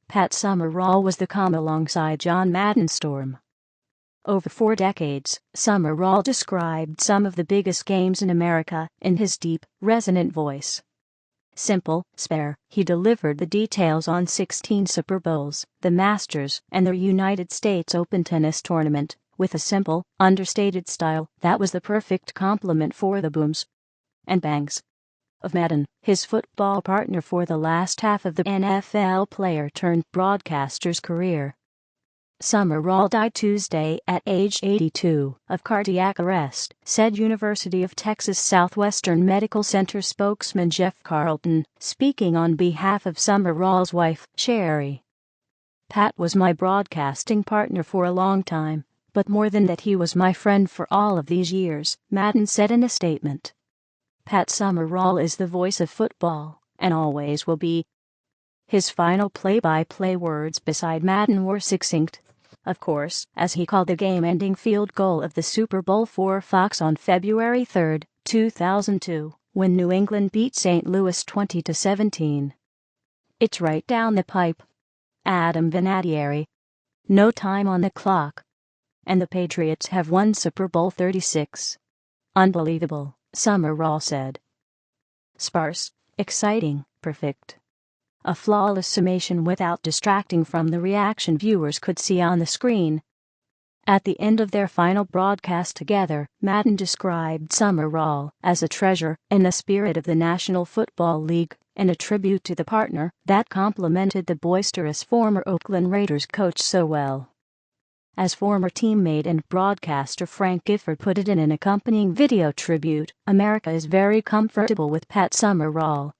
Pat Summerall was the calm alongside John Madden's storm. Over 4 decades, Summerall described some of the biggest games in America in his deep, resonant voice. Simple, spare, he delivered the details on 16 Super Bowls, the Masters, and the United States Open tennis tournament, with a simple, understated style that was the perfect complement for the booms and bangs of Madden, his football partner for the last half of the NFL player-turned-broadcaster's career. Summerall died Tuesday at age 82 of cardiac arrest, said University of Texas Southwestern Medical Center spokesman Jeff Carlton, speaking on behalf of Summerall's wife, Sherry. "Pat was my broadcasting partner for a long time, but more than that, he was my friend for all of these years," Madden said in a statement. Pat Summerall is the voice of football, and always will be. His final play-by-play words beside Madden were succinct. Of course, as he called the game-ending field goal of the Super Bowl for Fox on February 3, 2002, when New England beat St. Louis 20-17. "It's right down the pipe. Adam Vinatieri. No time on the clock. And the Patriots have won Super Bowl 36. Unbelievable," Summerall said. "Sparse, exciting, perfect. A flawless summation without distracting from the reaction viewers could see on the screen." At the end of their final broadcast together, Madden described Summerall as a treasure in the spirit of the National Football League, and a tribute to the partner that complemented the boisterous former Oakland Raiders coach so well. As former teammate and broadcaster Frank Gifford put it in an accompanying video tribute, "America is very comfortable with Pat Summerall."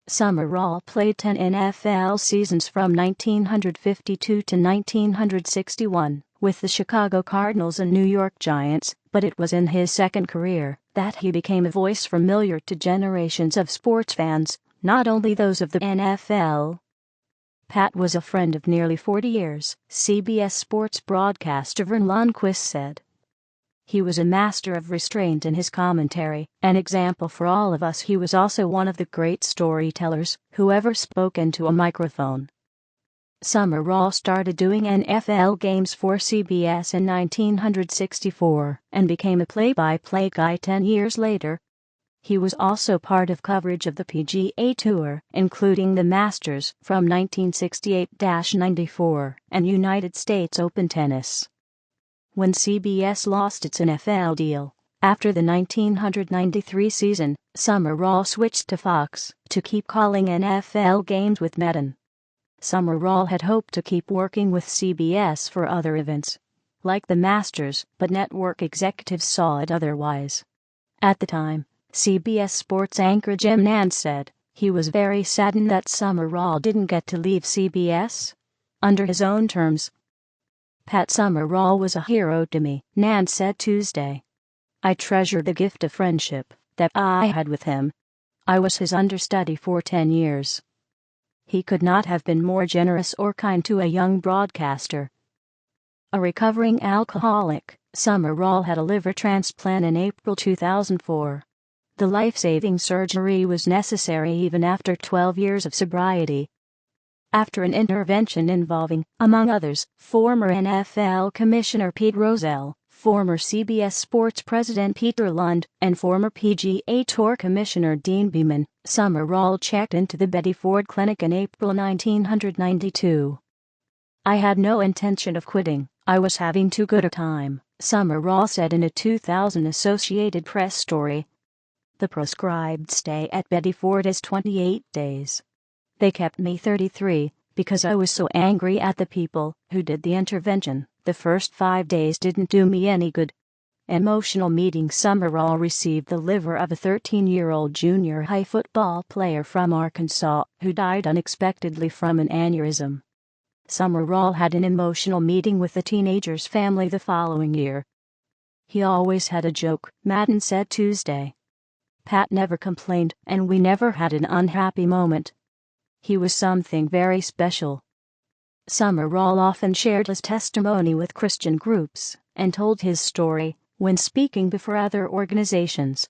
Summerall played 10 NFL seasons from 1952 to 1961 with the Chicago Cardinals and New York Giants, but it was in his second career that he became a voice familiar to generations of sports fans, not only those of the NFL. Pat was a friend of nearly 40 years, CBS Sports broadcaster Vern Lundquist said. "He was a master of restraint in his commentary, an example for all of us. He was also one of the great storytellers who ever spoke into a microphone." Summerall started doing NFL games for CBS in 1964 and became a play-by-play guy 10 years later. He was also part of coverage of the PGA Tour, including the Masters from 1968-94 and United States Open tennis. When CBS lost its NFL deal after the 1993 season, Summerall switched to Fox to keep calling NFL games with Madden. Summerall had hoped to keep working with CBS for other events, like the Masters, but network executives saw it otherwise. At the time, CBS Sports anchor Jim Nantz said he was very saddened that Summerall didn't get to leave CBS. Under his own terms, "Pat Summerall was a hero to me," Nantz said Tuesday. "I treasure the gift of friendship that I had with him. I was his understudy for 10 years. He could not have been more generous or kind to a young broadcaster." A recovering alcoholic, Summerall had a liver transplant in April 2004. The life-saving surgery was necessary even after 12 years of sobriety. After an intervention involving, among others, former NFL Commissioner Pete Rozelle, former CBS Sports President Peter Lund, and former PGA Tour Commissioner Dean Beeman, Summerall checked into the Betty Ford Clinic in April 1992. "I had no intention of quitting. I was having too good a time," Summerall said in a 2000 Associated Press story. "The prescribed stay at Betty Ford is 28 days. They kept me 33 because I was so angry at the people who did the intervention. The first 5 days didn't do me any good." Emotional meeting. Summerall received the liver of a 13-year-old junior high football player from Arkansas who died unexpectedly from an aneurysm. Summerall had an emotional meeting with the teenager's family the following year. "He always had a joke," Madden said Tuesday. "Pat never complained, and we never had an unhappy moment. He was something very special." Summerall often shared his testimony with Christian groups and told his story when speaking before other organizations.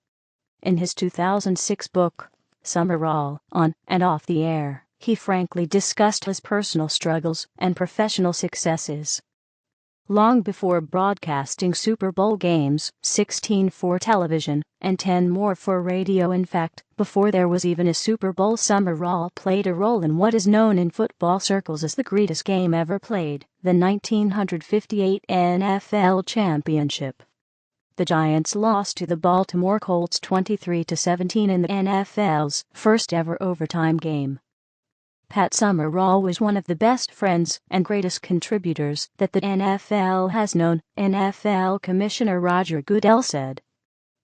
In his 2006 book, Summerall, On and Off the Air, he frankly discussed his personal struggles and professional successes. Long before broadcasting Super Bowl games, 16 for television and 10 more for radio, in fact, before there was even a Super Bowl, Summerall played a role in what is known in football circles as the greatest game ever played, the 1958 NFL Championship. The Giants lost to the Baltimore Colts 23-17 in the NFL's first ever overtime game. Pat Summerall was one of the best friends and greatest contributors that the NFL has known, NFL Commissioner Roger Goodell said.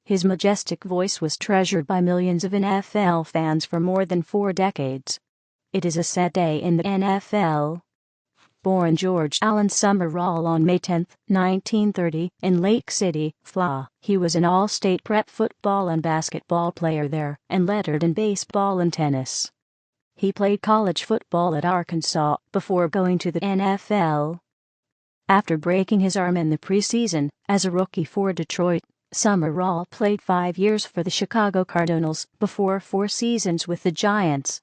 His majestic voice was treasured by millions of NFL fans for more than 4 decades. It is a sad day in the NFL. Born George Allen Summerall on May 10, 1930, in Lake City, Florida, he was an all-state prep football and basketball player there, and lettered in baseball and tennis. He played college football at Arkansas before going to the NFL. After breaking his arm in the preseason as a rookie for Detroit, Summerall played 5 years for the Chicago Cardinals before 4 seasons with the Giants.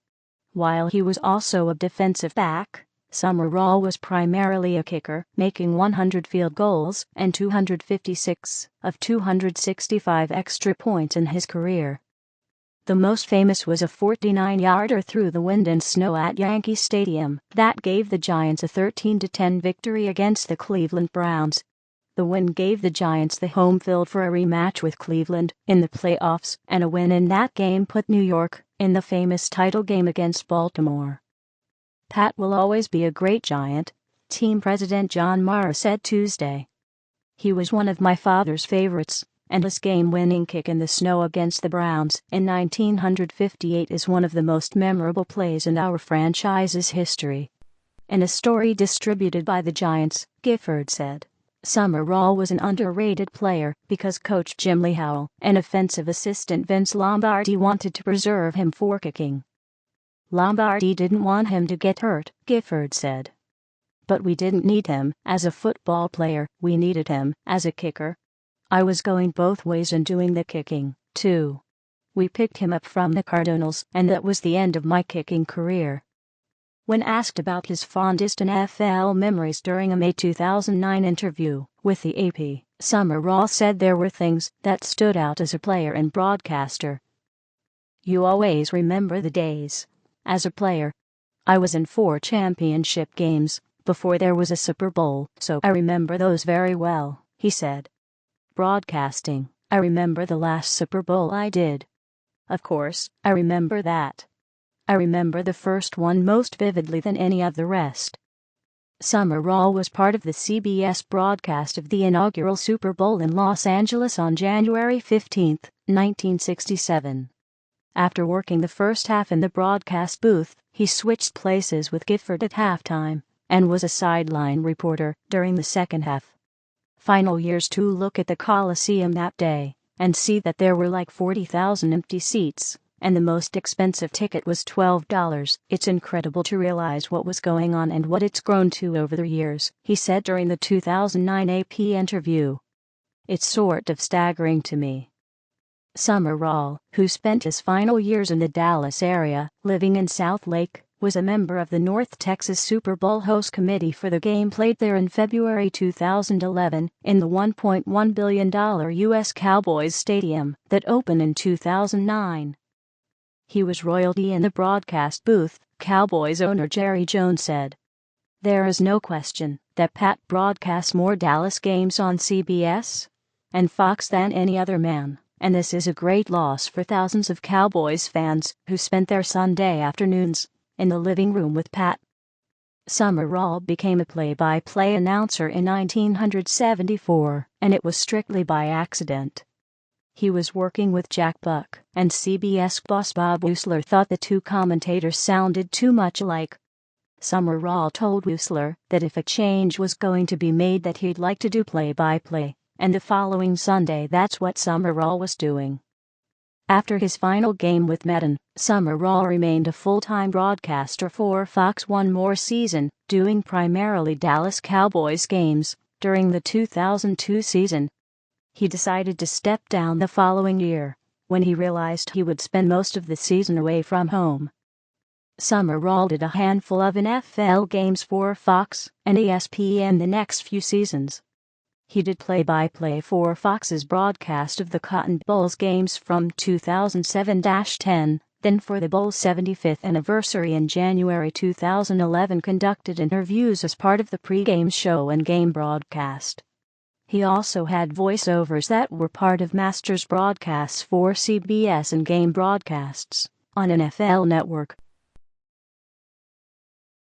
While he was also a defensive back, Summerall was primarily a kicker, making 100 field goals and 256 of 265 extra points in his career. The most famous was a 49-yarder through the wind and snow at Yankee Stadium that gave the Giants a 13-10 victory against the Cleveland Browns. The win gave the Giants the home field for a rematch with Cleveland in the playoffs, and a win in that game put New York in the famous title game against Baltimore. Pat will always be a great Giant, team president John Mara said Tuesday. He was one of my father's favorites, and his game-winning kick in the snow against the Browns in 1958 is one of the most memorable plays in our franchise's history. In a story distributed by the Giants, Gifford said, Summerall was an underrated player because Coach Jim Lee Howell and offensive assistant Vince Lombardi wanted to preserve him for kicking. Lombardi didn't want him to get hurt, Gifford said. But we didn't need him as a football player, we needed him as a kicker. I was going both ways and doing the kicking, too. We picked him up from the Cardinals, and that was the end of my kicking career. When asked about his fondest NFL memories during a May 2009 interview with the AP, Summerall said there were things that stood out as a player and broadcaster. You always remember the days. As a player, I was in 4 championship games before there was a Super Bowl, so I remember those very well, he said. Broadcasting, I remember the last Super Bowl I did. Of course, I remember that. I remember the first one most vividly than any of the rest. Summerall was part of the CBS broadcast of the inaugural Super Bowl in Los Angeles on January 15, 1967. After working the first half in the broadcast booth, he switched places with Gifford at halftime and was a sideline reporter during the second half. Final years to look at the Coliseum that day and see that there were like 40,000 empty seats, and the most expensive ticket was $12. It's incredible to realize what was going on and what it's grown to over the years, he said during the 2009 AP interview. It's sort of staggering to me. Summerall, who spent his final years in the Dallas area, living in South Lake, was a member of the North Texas Super Bowl host committee for the game played there in February 2011 in the $1.1 billion U.S. Cowboys Stadium that opened in 2009. He was royalty in the broadcast booth, Cowboys owner Jerry Jones said. There is no question that Pat broadcasts more Dallas games on CBS and Fox than any other man, and this is a great loss for thousands of Cowboys fans who spent their Sunday afternoons in the living room with Pat. Summerall became a play-by-play announcer in 1974, and it was strictly by accident. He was working with Jack Buck, and CBS boss Bob Woosler thought the 2 commentators sounded too much alike. Summerall told Woosler that if a change was going to be made that he'd like to do play-by-play, and the following Sunday that's what Summerall was doing. After his final game with Madden, Summerall remained a full-time broadcaster for Fox one more season, doing primarily Dallas Cowboys games during the 2002 season. He decided to step down the following year, when he realized he would spend most of the season away from home. Summerall did a handful of NFL games for Fox and ESPN the next few seasons. He did play-by-play for Fox's broadcast of the Cotton Bowl's games from 2007-10, then for the Bowl's 75th anniversary in January 2011 conducted interviews as part of the pre-game show and game broadcast. He also had voiceovers that were part of Masters broadcasts for CBS and game broadcasts on NFL Network.